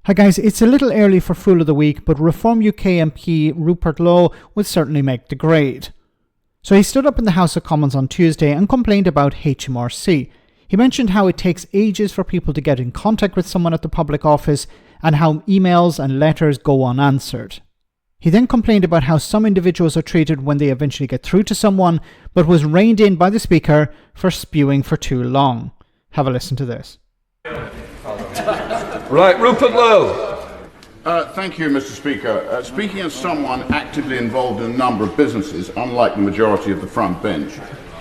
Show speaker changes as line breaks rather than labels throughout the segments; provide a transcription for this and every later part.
Hi guys, it's a little early for Fool of the Week, but Reform UK MP Rupert Lowe would certainly make the grade. So he stood up in the House of Commons on Tuesday and complained about HMRC. He mentioned how it takes ages for people to get in contact with someone at the public office and how emails and letters go unanswered. He then complained about how some individuals are treated when they eventually get through to someone, but was reined in by the Speaker for spewing for too long. Have a listen to this.
Right, Rupert Lowe.
Thank you, Mr. Speaker. Speaking as someone actively involved in a number of businesses, unlike the majority of the front bench,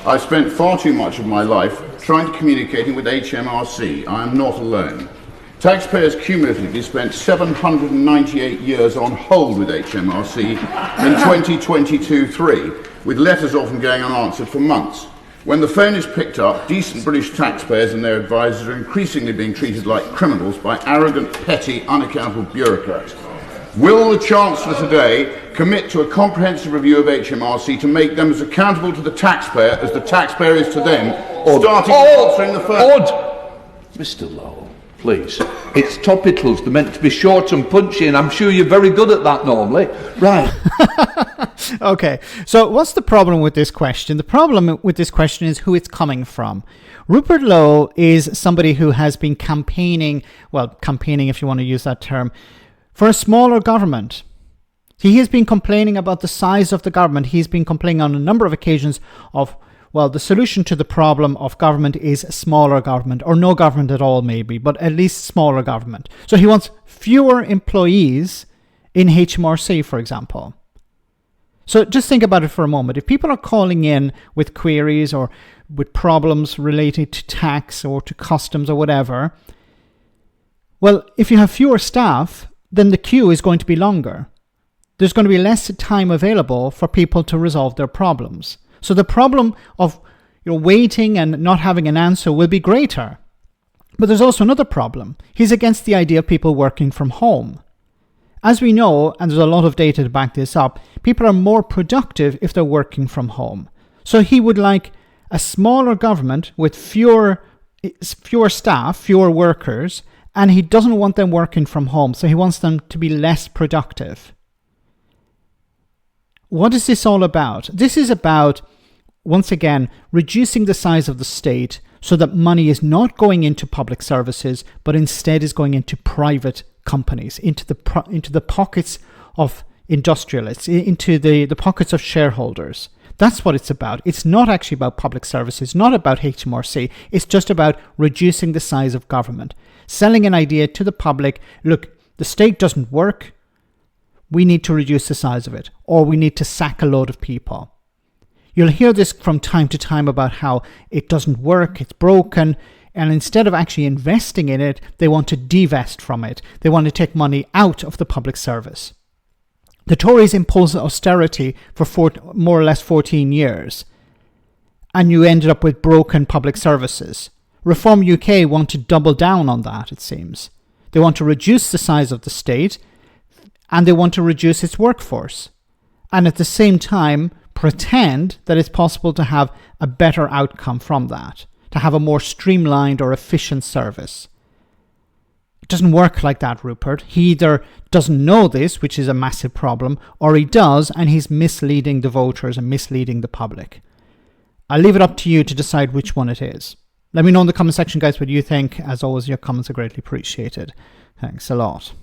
I spent far too much of my life trying to communicate with HMRC. I am not alone. Taxpayers cumulatively spent 798 years on hold with HMRC in 2022-3, with letters often going unanswered for months. When the phone is picked up, decent British taxpayers and their advisers are increasingly being treated like criminals by arrogant, petty, unaccountable bureaucrats. Will the Chancellor today commit to a comprehensive review of HMRC to make them as accountable to the taxpayer as the taxpayer is to them, starting with answering the first...
Mr. Lowe, please. It's topicals. They're meant to be short and punchy, and I'm sure you're very good at that normally. Right.
Okay, so what's the problem with this question? The problem with this question is who it's coming from. Rupert Lowe is somebody who has been campaigning if you want to use that term, for a smaller government. He has been complaining about the size of the government. He's been complaining on a number of occasions of, the solution to the problem of government is smaller government, or no government at all maybe, but at least smaller government. So he wants fewer employees in HMRC, for example. So just think about it for a moment. If people are calling in with queries or with problems related to tax or to customs or whatever, well, if you have fewer staff, then the queue is going to be longer. There's going to be less time available for people to resolve their problems. So the problem of waiting and not having an answer will be greater. But there's also another problem. He's against the idea of people working from home. As we know, and there's a lot of data to back this up, people are more productive if they're working from home. So he would like a smaller government with fewer staff, fewer workers, and he doesn't want them working from home. So he wants them to be less productive. What is this all about? This is about, once again, reducing the size of the state so that money is not going into public services, but instead is going into private companies, into the pockets of industrialists, into the pockets of shareholders. That's what it's about. It's not actually about public services, not about HMRC. It's just about reducing the size of government, selling an idea to the public. Look, the state doesn't work. We need to reduce the size of it, or we need to sack a load of people. You'll hear this from time to time about how it doesn't work, it's broken, and instead of actually investing in it, they want to divest from it. They want to take money out of the public service. The Tories imposed austerity for more or less 14 years, and you ended up with broken public services. Reform UK want to double down on that, it seems. They want to reduce the size of the state, and they want to reduce its workforce, and at the same time pretend that it's possible to have a better outcome from that, to have a more streamlined or efficient service. It doesn't work like that, Rupert. He either doesn't know this, which is a massive problem, or he does, and he's misleading the voters and misleading the public. I'll leave it up to you to decide which one it is. Let me know in the comment section, guys, what you think. As always, your comments are greatly appreciated. Thanks a lot.